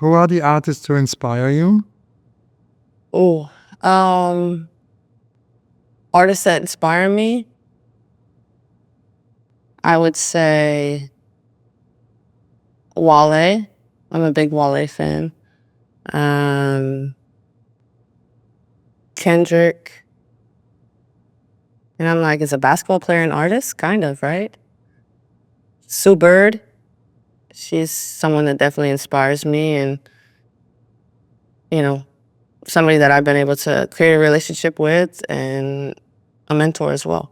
Who are the artists who inspire you? Oh, artists that inspire me, I would say Wale. I'm a big Wale fan. Um, Kendrick. And I'm like, is a basketball player an artist? Kind of, right? Sue Bird. She's someone that definitely inspires me and, you know, somebody that I've been able to create a relationship with and a mentor as well.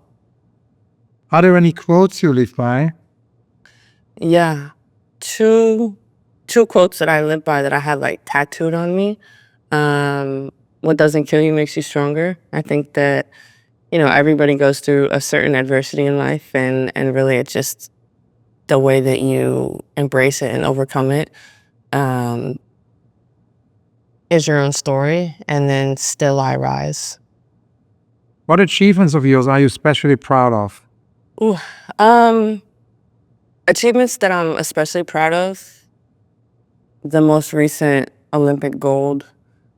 Are there any quotes you live by? Yeah. Two quotes that I live by that I have like tattooed on me. What doesn't kill you makes you stronger. I think that, everybody goes through a certain adversity in life and really it's just the way that you embrace it and overcome it is your own story. And then Still I Rise. What achievements of yours are you especially proud of? Ooh, achievements that I'm especially proud of, the most recent Olympic gold.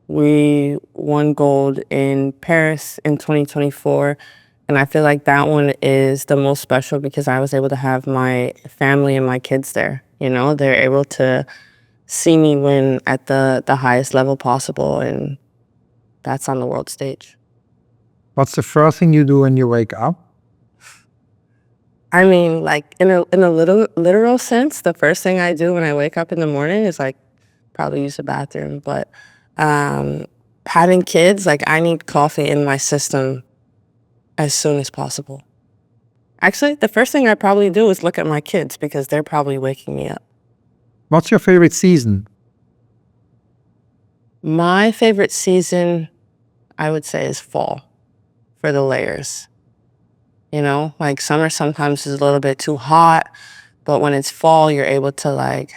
We won gold in Paris in 2024. And I feel like that one is the most special because I was able to have my family and my kids there. They're able to see me win at the highest level possible. And that's on the world stage. What's the first thing you do when you wake up? I mean, like in a little literal sense, the first thing I do when I wake up in the morning is like probably use the bathroom. But having kids, like I need coffee in my system as soon as possible. Actually, the first thing I probably do is look at my kids because they're probably waking me up. What's your favorite season? My favorite season, I would say, is fall for the layers. Like summer sometimes is a little bit too hot, but when it's fall, you're able to like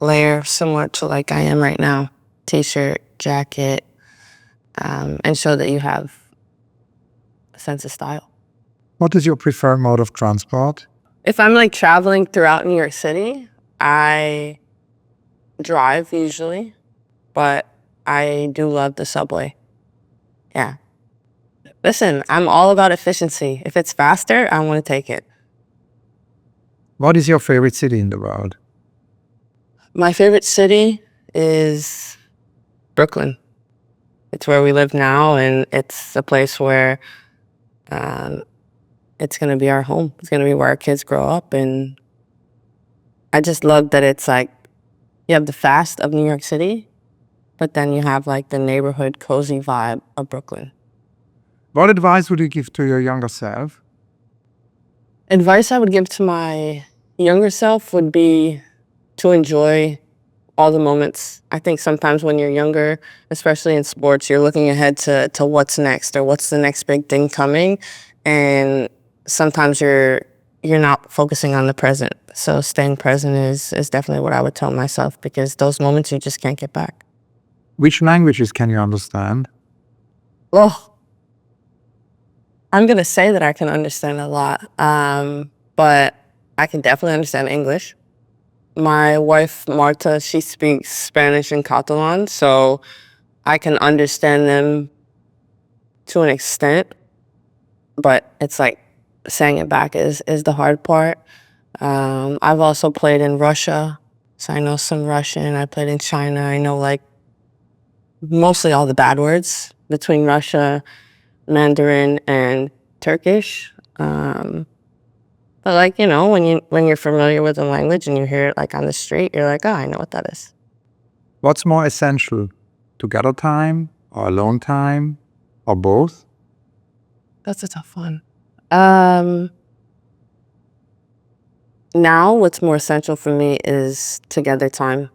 layer similar to like I am right now, t-shirt, jacket, and show that you have a sense of style. What is your preferred mode of transport? If I'm like traveling throughout New York City, I drive usually, but I do love the subway. Yeah. Listen, I'm all about efficiency. If it's faster, I want to take it. What is your favorite city in the world? My favorite city is Brooklyn. It's where we live now, and it's a place where it's going to be our home. It's going to be where our kids grow up, and I just love that it's like you have the fast of New York City, but then you have like the neighborhood cozy vibe of Brooklyn. What advice would you give to your younger self? Advice I would give to my younger self would be to enjoy all the moments. I think sometimes when you're younger, especially in sports, you're looking ahead to what's next or what's the next big thing coming. And sometimes you're not focusing on the present. So staying present is definitely what I would tell myself because those moments you just can't get back. Which languages can you understand? Well, I'm going to say that I can understand a lot, but I can definitely understand English. My wife, Marta, she speaks Spanish and Catalan, so I can understand them to an extent, but it's like saying it back is the hard part. I've also played in Russia, so I know some Russian. I played in China. I know like mostly all the bad words between Russia, Mandarin, and Turkish. But like, when you're familiar with the language and you hear it like on the street, you're like, oh, I know what that is. What's more essential, together time or alone time or both? That's a tough one. Now what's more essential for me is together time.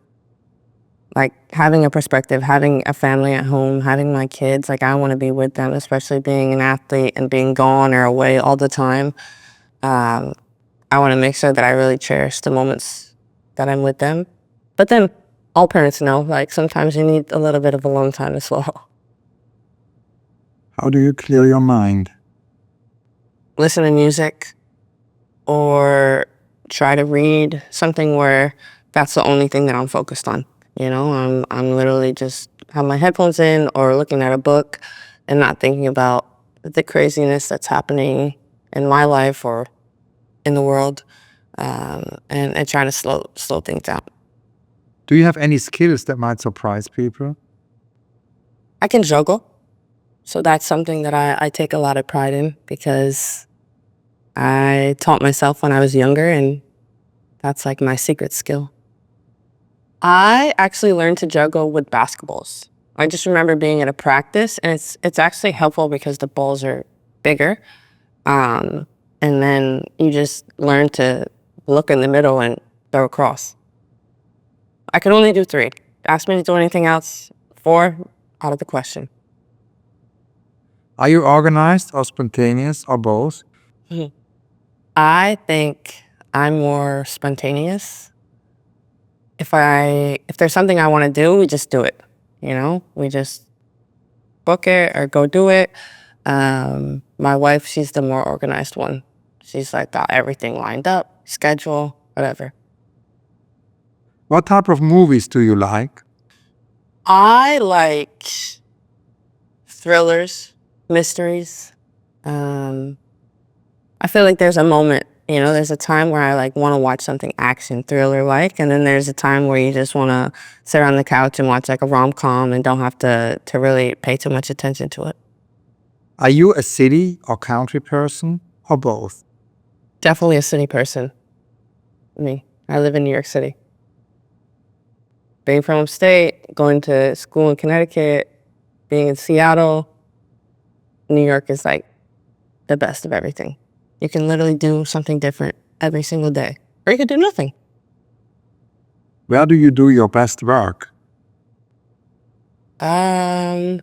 Like having a perspective, having a family at home, having my kids, like I want to be with them, especially being an athlete and being gone or away all the time. I want to make sure that I really cherish the moments that I'm with them. But then all parents know, like sometimes you need a little bit of alone time as well. How do you clear your mind? Listen to music or try to read something where that's the only thing that I'm focused on. I'm literally just have my headphones in or looking at a book and not thinking about the craziness that's happening in my life or in the world, and trying to slow things down. Do you have any skills that might surprise people? I can juggle, so that's something that I take a lot of pride in because I taught myself when I was younger, and that's like my secret skill. I actually learned to juggle with basketballs. I just remember being at a practice, and it's actually helpful because the balls are bigger, and then you just learn to look in the middle and throw across. I could only do 3. Ask me to do anything else, 4, out of the question. Are you organized or spontaneous or both? I think I'm more spontaneous. If there's something I want to do, we just do it. We just book it or go do it. My wife, she's the more organized one. She's like got everything lined up, schedule, whatever. What type of movies do you like? I like thrillers, mysteries. I feel like there's a moment, there's a time where I like want to watch something action thriller like, and then there's a time where you just want to sit on the couch and watch like a rom-com and don't have to really pay too much attention to it. Are you a city or country person or both? Definitely a city person. I live in New York City. Being from upstate, going to school in Connecticut, being in Seattle, New York is like the best of everything. You can literally do something different every single day, or you could do nothing. Where do you do your best work? I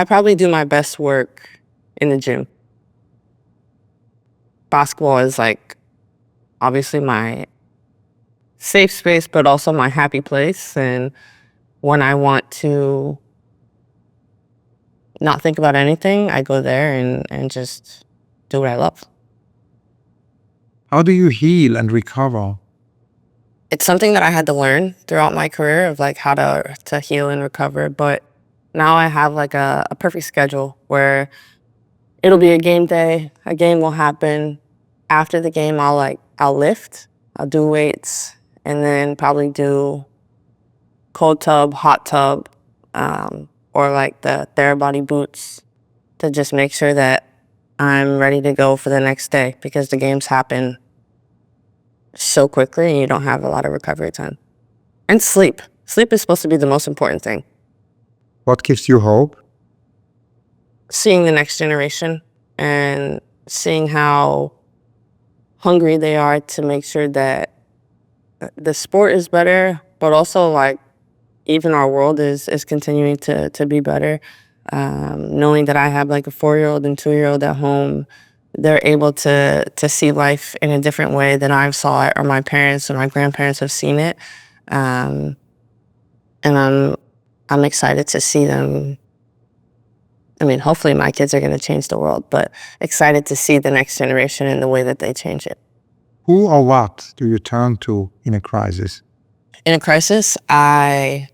probably do my best work in the gym. Basketball is like obviously my safe space, but also my happy place. And when I want to not think about anything, I go there and just do what I love. How do you heal and recover? It's something that I had to learn throughout my career of like how to heal and recover. But now I have like a perfect schedule where it'll be a game day, a game will happen. After the game, I'll lift, I'll do weights, and then probably do cold tub, hot tub, or like the Therabody boots to just make sure that I'm ready to go for the next day because the games happen so quickly and you don't have a lot of recovery time. And sleep. Sleep is supposed to be the most important thing. What gives you hope? Seeing the next generation and seeing how hungry they are to make sure that the sport is better, but also like even our world is continuing to be better. Knowing that I have like a 4-year-old and 2-year-old at home, they're able to see life in a different way than I've saw it, or my parents and my grandparents have seen it. And I'm excited to see them. Hopefully my kids are going to change the world, but excited to see the next generation and the way that they change it. Who or what do you turn to in a crisis? In a crisis, I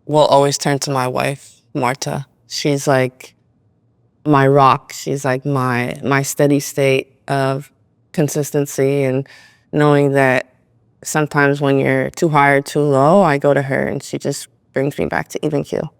will always turn to my wife, Marta. She's like my rock. She's like my steady state of consistency, and knowing that sometimes when you're too high or too low, I go to her and she just brings me back to even keel.